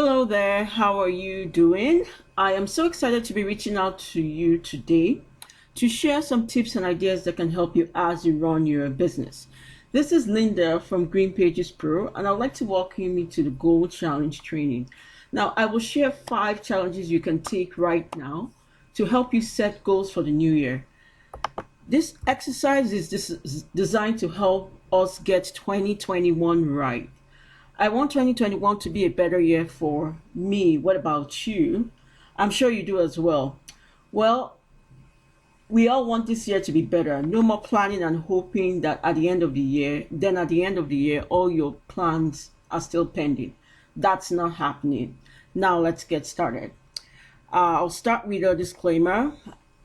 Hello there, how are you doing? I am so excited to be reaching out to you today to share some tips and ideas that can help you as you run your business. This is Linda from Green Pages Pro, and I'd like to welcome you to the Goal Challenge training. Now, I will share 5 challenges you can take right now to help you set goals for the new year. This exercise is designed to help us get 2021 right. I want 2021 to be a better year for me. What about you? I'm sure you do as well. Well, we all want this year to be better. No more planning and hoping that at the end of the year, all your plans are still pending. That's not happening. Now let's get started. I'll start with a disclaimer.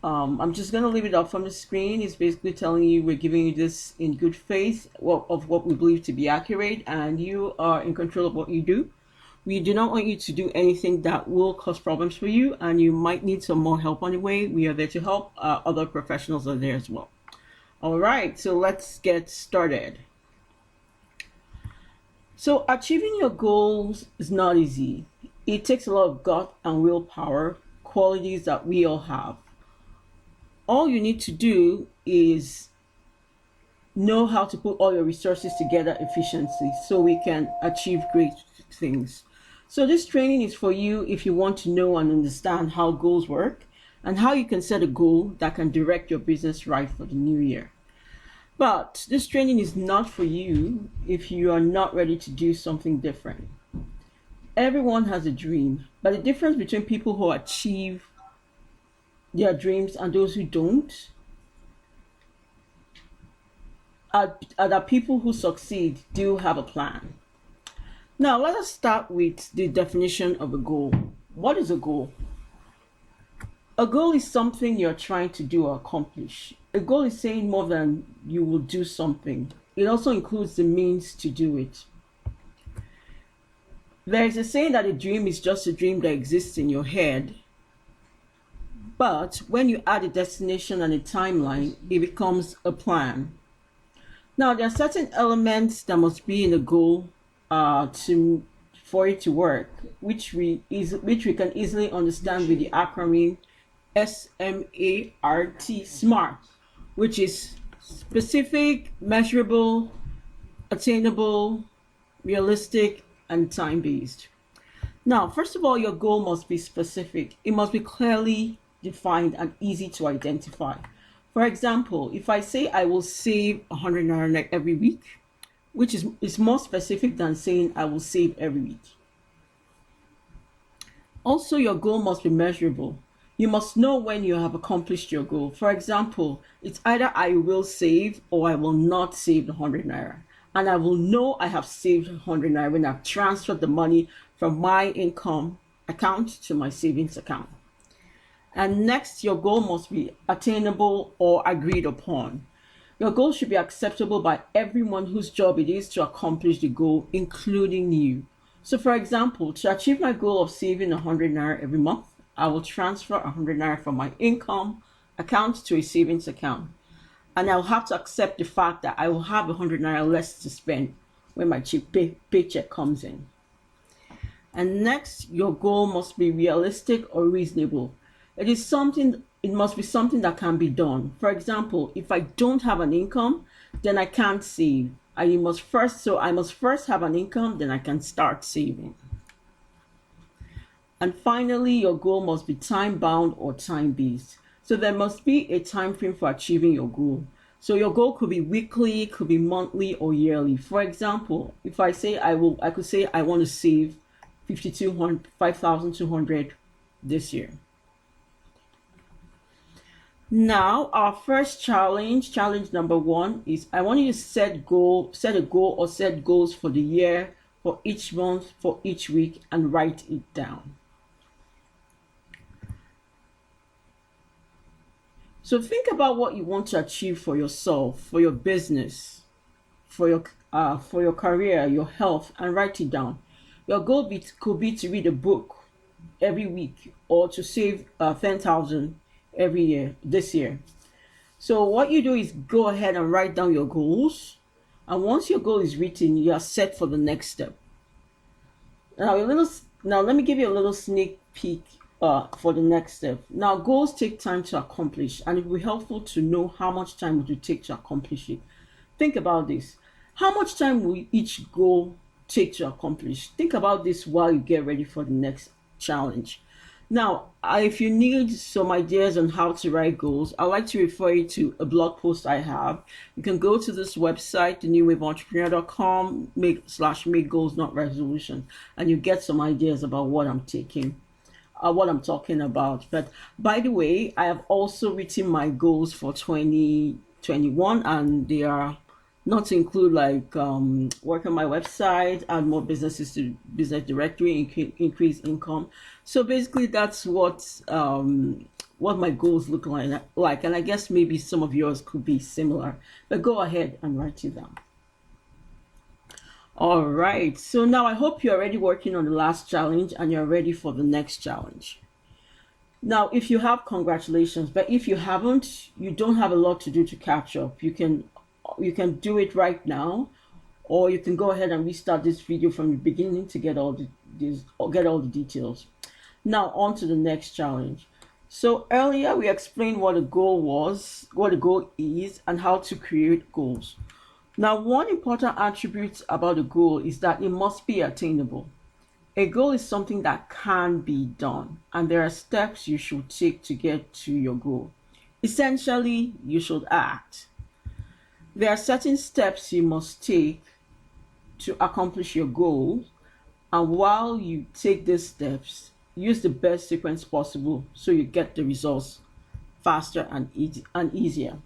I'm just going to leave it up from the screen. It's basically telling you we're giving you this in good faith of what we believe to be accurate, and you are in control of what you do. We do not want you to do anything that will cause problems for you, and you might need some more help on the way. We are there to help. Other professionals are there as well. All right, so let's get started. So achieving your goals is not easy. It takes a lot of gut and willpower, qualities that we all have. All you need to do is know how to put all your resources together efficiently so we can achieve great things. So this training is for you if you want to know and understand how goals work and how you can set a goal that can direct your business right for the new year. But this training is not for you if you are not ready to do something different. Everyone has a dream, but the difference between people who achieve their dreams and those who don't are that people who succeed do have a plan. Now let us start with the definition of a goal. What is a goal? A goal is something you're trying to do or accomplish. A goal is saying more than you will do something. It also includes the means to do it. There is a saying that a dream is just a dream that exists in your head. But when you add a destination and a timeline, it becomes a plan. Now, there are certain elements that must be in a goal for it to work, which we can easily understand with the acronym SMART, SMART, which is specific, measurable, attainable, realistic, and time-based. Now, first of all, your goal must be specific. It must be clearly defined and easy to identify. For example, if I say I will save 100 naira every week, which is more specific than saying I will save every week. Also, your goal must be measurable. You must know when you have accomplished your goal. For example, it's either I will save or I will not save the 100 naira. And I will know I have saved 100 naira when I've transferred the money from my income account to my savings account. And next, your goal must be attainable or agreed upon. Your goal should be acceptable by everyone whose job it is to accomplish the goal, including you. So for example, to achieve my goal of saving 100 naira every month, I will transfer 100 naira from my income account to a savings account. And I'll have to accept the fact that I will have 100 naira less to spend when my paycheck comes in. And next, your goal must be realistic or reasonable. It must be something that can be done. For example, if I don't have an income, then I can't save. I must first have an income, then I can start saving. And finally, your goal must be time-bound or time-based. So there must be a time frame for achieving your goal. So your goal could be weekly, could be monthly or yearly. For example, if I say I could say I want to save 5,200 this year. Now, our first challenge number 1 is I want you to set a goal or set goals for the year, for each month, for each week, and write it down. So think about what you want to achieve for yourself, for your business, for your career, your health, and write it down. Your goal could be to read a book every week or to save 10,000 every year this year. So what you do is go ahead and write down your goals, and once your goal is written, you are set for the next step. Now, a little Now, let me give you a little sneak peek for the next step. Now, goals take time to accomplish, and it will be helpful to know how much time would you take to accomplish it. Think about this. How much time will each goal take to accomplish? Think about this while you get ready for the next challenge. Now, if you need some ideas on how to write goals, I'd like to refer you to a blog post I have. You can go to this website, thenewwaveentrepreneur.com, make goals, not resolution, and you get some ideas about what I'm talking about. But by the way, I have also written my goals for 2021, and they are not to include like work on my website, add more businesses to business directory, increase income. So basically, that's what my goals look like, and I guess maybe some of yours could be similar. But go ahead and write it down. All right. So now I hope you're already working on the last challenge and you're ready for the next challenge. Now, if you have, congratulations. But if you haven't, you don't have a lot to do to catch up. You can do it right now, or you can go ahead and restart this video from the beginning to get all the details. Now on to the next challenge. So earlier we explained what a goal was, what a goal is, and how to create goals. Now, one important attribute about a goal is that it must be attainable. A goal is something that can be done, and there are steps you should take to get to your goal. Essentially, you should act. There are certain steps you must take to accomplish your goal, and while you take these steps, use the best sequence possible so you get the results faster and easier.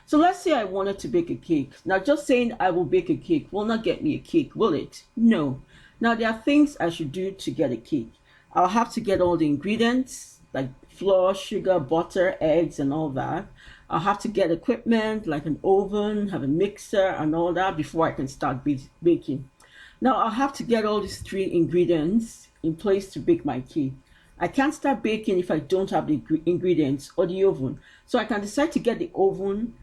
So let's say I wanted to bake a cake. Now, just saying I will bake a cake will not get me a cake, will it? No. Now, there are things I should do to get a cake. I'll have to get all the ingredients like flour, sugar, butter, eggs, and all that. I'll have to get equipment like an oven, have a mixer, and all that before I can start baking. Now, I'll have to get all these three ingredients in place to bake my cake. I can't start baking if I don't have the ingredients or the oven. So I can decide to get the oven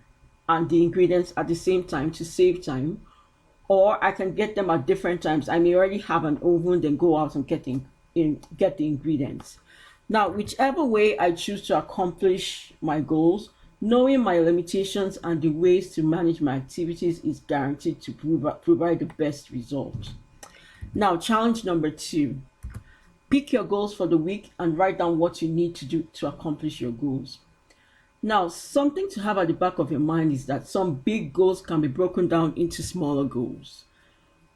and the ingredients at the same time to save time, or I can get them at different times. I may already have an oven, then go out and get the ingredients. Now, whichever way I choose to accomplish my goals, knowing my limitations and the ways to manage my activities is guaranteed to provide the best results. Now, challenge number 2. Pick your goals for the week and write down what you need to do to accomplish your goals. Now, something to have at the back of your mind is that some big goals can be broken down into smaller goals.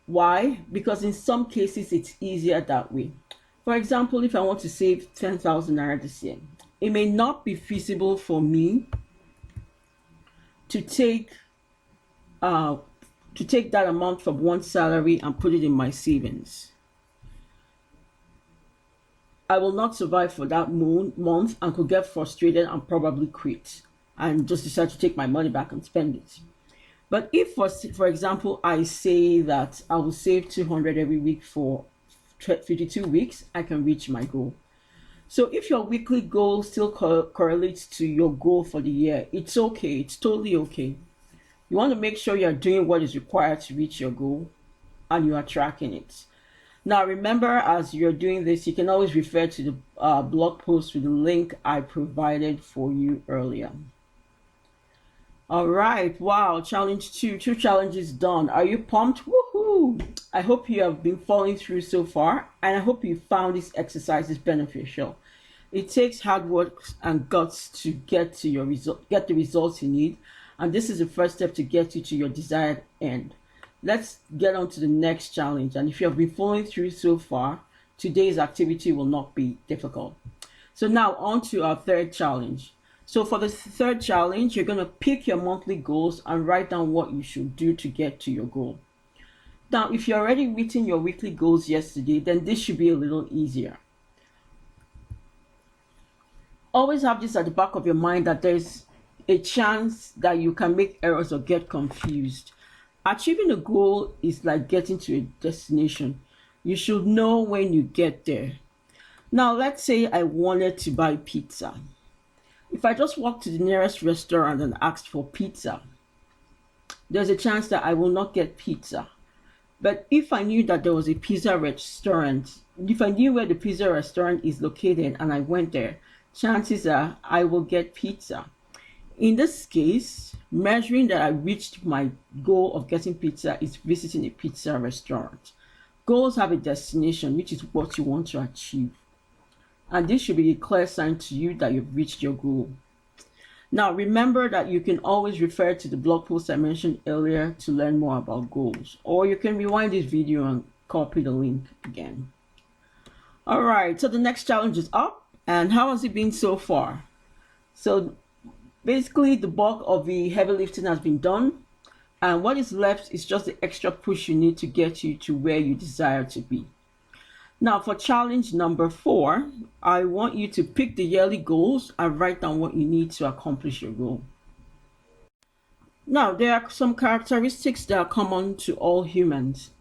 Why? Because in some cases, it's easier that way. For example, if I want to save 10,000 naira this year, it may not be feasible for me to take that amount from one salary and put it in my savings. I will not survive for that month and could get frustrated and probably quit and just decide to take my money back and spend it. But if, for example, I say that I will save 200 every week for 52 weeks, I can reach my goal. So if your weekly goal still correlates to your goal for the year, it's okay. It's totally okay. You want to make sure you're doing what is required to reach your goal and you are tracking it. Now, remember, as you're doing this, you can always refer to the blog post with the link I provided for you earlier. All right. Wow. Challenge 2. 2 challenges done. Are you pumped? Woohoo! I hope you have been following through so far, and I hope you found these exercises beneficial. It takes hard work and guts to get the results you need, and this is the first step to get you to your desired end. Let's get on to the next challenge. And if you have been following through so far, today's activity will not be difficult. So now on to our third challenge. So for the third challenge, you're going to pick your monthly goals and write down what you should do to get to your goal. Now, if you already written your weekly goals yesterday, then this should be a little easier. Always have this at the back of your mind that there's a chance that you can make errors or get confused. Achieving a goal is like getting to a destination. You should know when you get there. Now, let's say I wanted to buy pizza. If I just walk to the nearest restaurant and ask for pizza, there's a chance that I will not get pizza. But if I knew that there was a pizza restaurant, if I knew where the pizza restaurant is located and I went there, chances are I will get pizza. In this case, measuring that I reached my goal of getting pizza is visiting a pizza restaurant. Goals have a destination, which is what you want to achieve. And this should be a clear sign to you that you've reached your goal. Now, remember that you can always refer to the blog post I mentioned earlier to learn more about goals, or you can rewind this video and copy the link again. All right, so the next challenge is up, and how has it been so far? So basically, the bulk of the heavy lifting has been done, and what is left is just the extra push you need to get you to where you desire to be. Now, for challenge number 4, I want you to pick the yearly goals and write down what you need to accomplish your goal. Now, there are some characteristics that are common to all humans.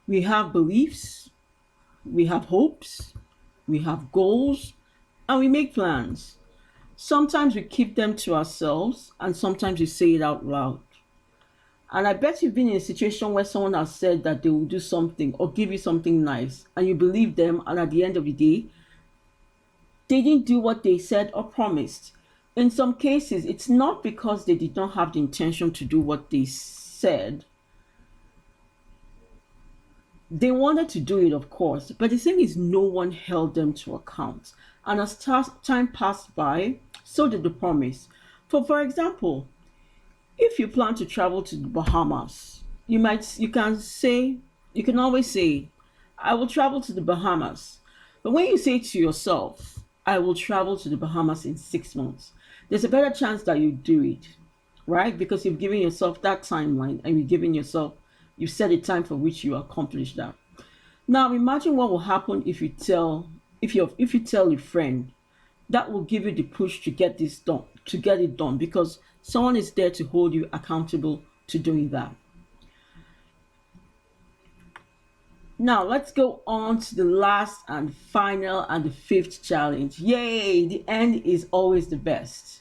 We have beliefs, we have hopes, we have goals, and we make plans. Sometimes we keep them to ourselves, and sometimes we say it out loud. And I bet you've been in a situation where someone has said that they will do something or give you something nice, and you believe them, and at the end of the day, they didn't do what they said or promised. In some cases, it's not because they did not have the intention to do what they said. They wanted to do it, of course, but the thing is, no one held them to account. And as time passed by, so did the promise. For example, if you plan to travel to the Bahamas, you can always say, I will travel to the Bahamas. But when you say to yourself, I will travel to the Bahamas in 6 months, there's a better chance that you do it, right? Because you've given yourself that timeline, and you've set a time for which you accomplish that. Now imagine what will happen if you tell a friend. That will give you the push to get it done, because someone is there to hold you accountable to doing that. Now let's go on to the last and final and the 5th challenge. Yay, the end is always the best.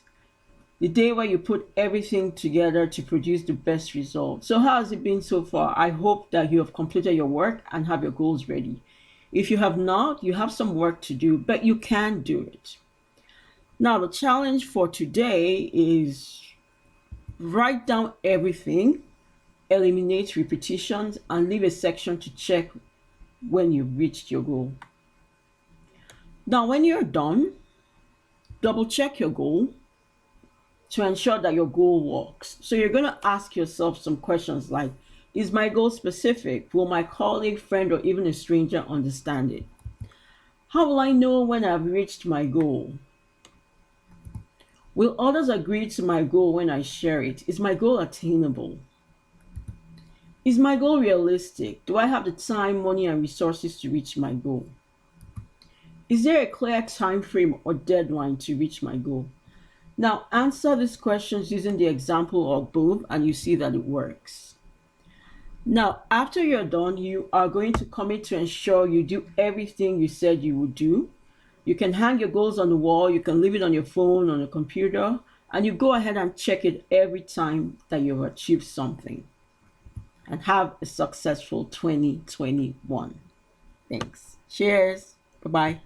The day where you put everything together to produce the best result. So how has it been so far? I hope that you have completed your work and have your goals ready. If you have not, you have some work to do, but you can do it. Now, the challenge for today is write down everything, eliminate repetitions, and leave a section to check when you've reached your goal. Now, when you're done, double check your goal to ensure that your goal works. So you're going to ask yourself some questions like, is my goal specific? Will my colleague, friend, or even a stranger understand it? How will I know when I've reached my goal? Will others agree to my goal when I share it? Is my goal attainable? Is my goal realistic? Do I have the time, money, and resources to reach my goal? Is there a clear time frame or deadline to reach my goal? Now answer these questions using the example above, and you see that it works. Now, after you're done, you are going to commit to ensure you do everything you said you would do. You can hang your goals on the wall, you can leave it on your phone, on your computer, and you go ahead and check it every time that you've achieved something. And have a successful 2021. Thanks. Cheers. Bye-bye.